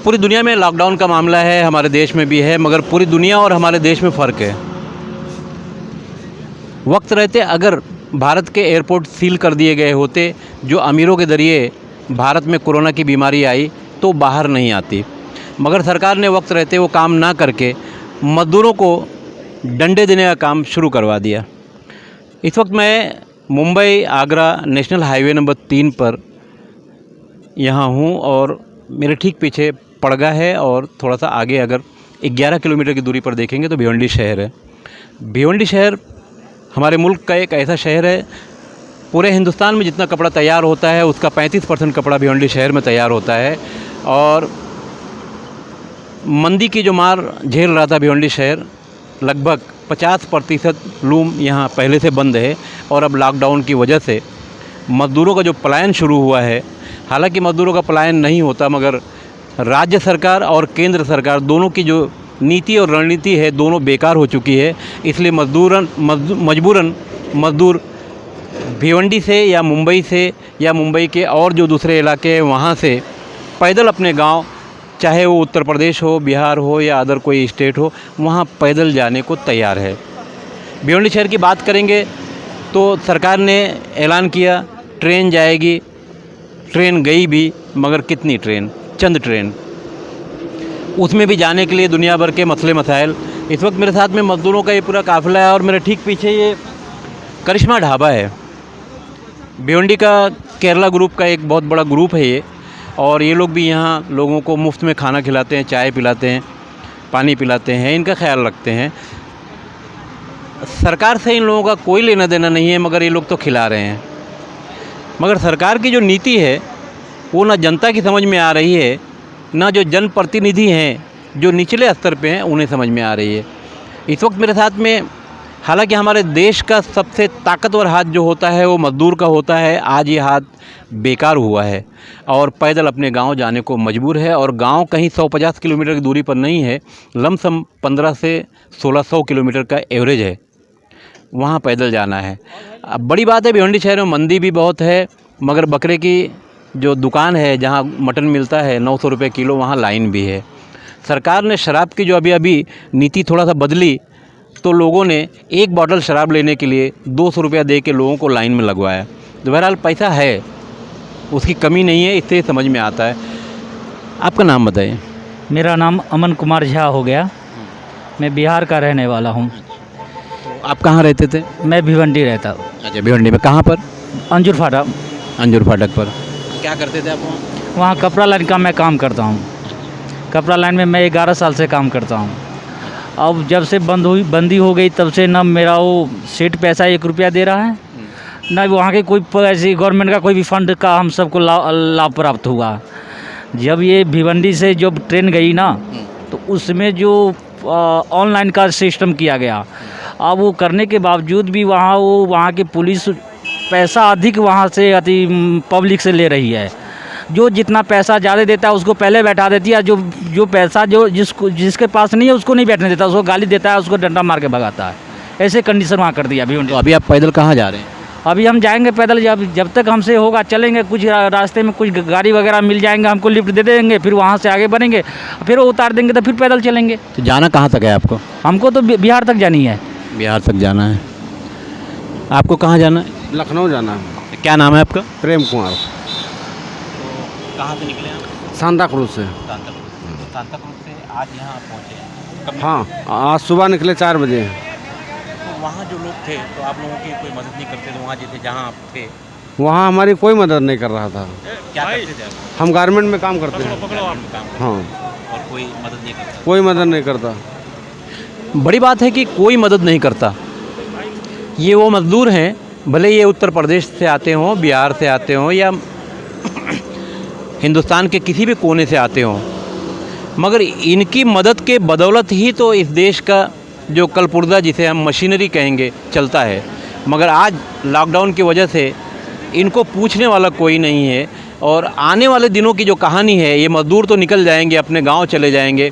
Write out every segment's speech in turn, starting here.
पूरी दुनिया में लॉकडाउन का मामला है, हमारे देश में भी है, मगर पूरी दुनिया और हमारे देश में फ़र्क है। वक्त रहते अगर भारत के एयरपोर्ट सील कर दिए गए होते, जो अमीरों के ज़रिए भारत में कोरोना की बीमारी आई तो बाहर नहीं आती, मगर सरकार ने वक्त रहते वो काम ना करके मज़दूरों को डंडे देने का काम शुरू करवा दिया। इस वक्त मैं Mumbai Agra national highway number 3 पर यहाँ हूँ और मेरे ठीक पीछे पड़गा है और थोड़ा सा आगे अगर 11 किलोमीटर की दूरी पर देखेंगे तो भिवंडी शहर है। भिवंडी शहर हमारे मुल्क का एक ऐसा शहर है, पूरे हिंदुस्तान में जितना कपड़ा तैयार होता है उसका 35% कपड़ा भिवंडी शहर में तैयार होता है। और मंदी की जो मार झेल रहा था भिवंडी शहर, लगभग 50% लूम यहाँ पहले से बंद है और अब लॉकडाउन की वजह से मज़दूरों का जो पलायन शुरू हुआ है, हालांकि मज़दूरों का पलायन नहीं होता मगर राज्य सरकार और केंद्र सरकार दोनों की जो नीति और रणनीति है दोनों बेकार हो चुकी है। इसलिए मजबूरन मज़दूर भिवंडी से या मुंबई के और जो दूसरे इलाके हैं वहाँ से पैदल अपने गांव, चाहे वो उत्तर प्रदेश हो, बिहार हो या अदर कोई स्टेट हो, वहाँ पैदल जाने को तैयार है। भिवंडी शहर की बात करेंगे तो सरकार ने ऐलान किया ट्रेन जाएगी, ट्रेन गई भी, मगर कितनी ट्रेन? चंद ट्रेन। उसमें भी जाने के लिए दुनिया भर के मसले मसाइल। इस वक्त मेरे साथ में मज़दूरों का ये पूरा काफ़िला है और मेरे ठीक पीछे ये करिश्मा ढाबा है। भिवंडी का केरला ग्रुप का एक बहुत बड़ा ग्रुप है ये, और ये लोग भी यहाँ लोगों को मुफ्त में खाना खिलाते हैं, चाय पिलाते हैं, पानी पिलाते हैं, इनका ख्याल रखते हैं। सरकार से इन लोगों का कोई लेना देना नहीं है, मगर ये लोग तो खिला रहे हैं। मगर सरकार की जो नीति है वो ना जनता की समझ में आ रही है, ना जो जनप्रतिनिधि हैं जो निचले स्तर पे हैं उन्हें समझ में आ रही है। इस वक्त मेरे साथ में, हालांकि हमारे देश का सबसे ताकतवर हाथ जो होता है वो मज़दूर का होता है, आज ये हाथ बेकार हुआ है और पैदल अपने गांव जाने को मजबूर है। और गांव कहीं 150 किलोमीटर की दूरी पर नहीं है, लमसम 15 से 1600 किलोमीटर का एवरेज है, वहाँ पैदल जाना है। अब बड़ी बात है भिवंडी शहर में मंदी भी बहुत है, मगर बकरे की जो दुकान है जहाँ मटन मिलता है 900 रुपये किलो, वहाँ लाइन भी है। सरकार ने शराब की जो अभी नीति थोड़ा सा बदली तो लोगों ने एक बॉटल शराब लेने के लिए 200 रुपया दे के लोगों को लाइन में लगवाया। तो बहरहाल पैसा है, उसकी कमी नहीं है, इससे समझ में आता है। आपका नाम बताइए। मेरा नाम अमन कुमार झा हो गया, मैं बिहार का रहने वाला हूँ। आप कहाँ रहते थे? मैं भिवंडी रहता हूँ। अच्छा, भिवंडी में कहाँ पर? अंजुर फाटक। अंजुर फाटक पर क्या करते थे आप वहाँ? वहाँ कपड़ा लाइन का मैं काम करता हूँ। कपड़ा लाइन में मैं 11 साल से काम करता हूँ। अब जब से बंदी हो गई तब से न मेरा वो सेठ पैसा 1 रुपया दे रहा है, न वहाँ के कोई ऐसी गवर्नमेंट का कोई भी फंड का हम सबको लाभ प्राप्त हुआ। जब ये भिवंडी से जब ट्रेन गई ना तो उसमें जो ऑनलाइन का सिस्टम किया गया, अब वो करने के बावजूद भी वहाँ की पुलिस पैसा अधिक वहाँ से पब्लिक से ले रही है। जो जितना पैसा ज़्यादा देता है उसको पहले बैठा देती है, जो पैसा जिसके पास नहीं है उसको नहीं बैठने देता, उसको गाली देता है, उसको डंडा मार के भगाता है। ऐसे कंडीशन वहाँ कर दिया अभी। तो अभी आप पैदल कहाँ जा रहे हैं? अभी हम जाएंगे पैदल, जब तक हमसे होगा चलेंगे। कुछ रास्ते में कुछ गाड़ी वगैरह मिल जाएंगे, हमको लिफ्ट दे देंगे, फिर वहाँ से आगे बढ़ेंगे, फिर वो उतार देंगे तो फिर पैदल चलेंगे। तो जाना कहाँ तक है आपको? हमको तो बिहार तक जानी है। बिहार तक जाना है। आपको कहाँ जाना है? लखनऊ जाना है। क्या नाम है आपका? प्रेम कुमार। तो कहाँ से निकले आप? सांता क्रूज से। सांता क्रूज से आज यहाँ पहुँचे? हाँ, आज सुबह निकले 4 बजे। तो वहाँ जो लोग थे तो आप लोगों की कोई मदद नहीं करते थे? वहाँ जैसे जहाँ आप थे वहाँ हमारी कोई मदद नहीं कर रहा था। क्या करते थे आप? हम गारमेंट में काम करते हैं। हाँ, और कोई मदद नहीं करता? कोई मदद नहीं करता। बड़ी बात है कि कोई मदद नहीं करता। ये वो मज़दूर हैं, भले ये उत्तर प्रदेश से आते हों, बिहार से आते हों या हिंदुस्तान के किसी भी कोने से आते हों, मगर इनकी मदद के बदौलत ही तो इस देश का जो कलपुर्जा, जिसे हम मशीनरी कहेंगे, चलता है। मगर आज लॉकडाउन की वजह से इनको पूछने वाला कोई नहीं है। और आने वाले दिनों की जो कहानी है, ये मज़दूर तो निकल जाएंगे, अपने गांव चले जाएंगे,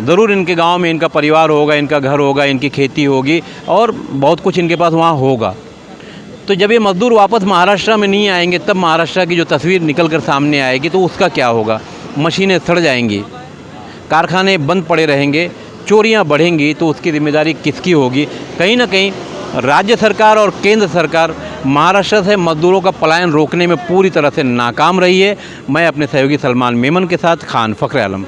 ज़रूर इनके गांव में इनका परिवार होगा, इनका घर होगा, इनकी खेती होगी और बहुत कुछ इनके पास वहाँ होगा। तो जब ये मज़दूर वापस महाराष्ट्र में नहीं आएंगे तब महाराष्ट्र की जो तस्वीर निकल कर सामने आएगी तो उसका क्या होगा। मशीनें सड़ जाएंगी, कारखाने बंद पड़े रहेंगे, चोरियां बढ़ेंगी, तो उसकी जिम्मेदारी किसकी होगी? कहीं ना कहीं राज्य सरकार और केंद्र सरकार महाराष्ट्र से मजदूरों का पलायन रोकने में पूरी तरह से नाकाम रही है। मैं अपने सहयोगी सलमान मेमन के साथ खान फ़ख्र आलम।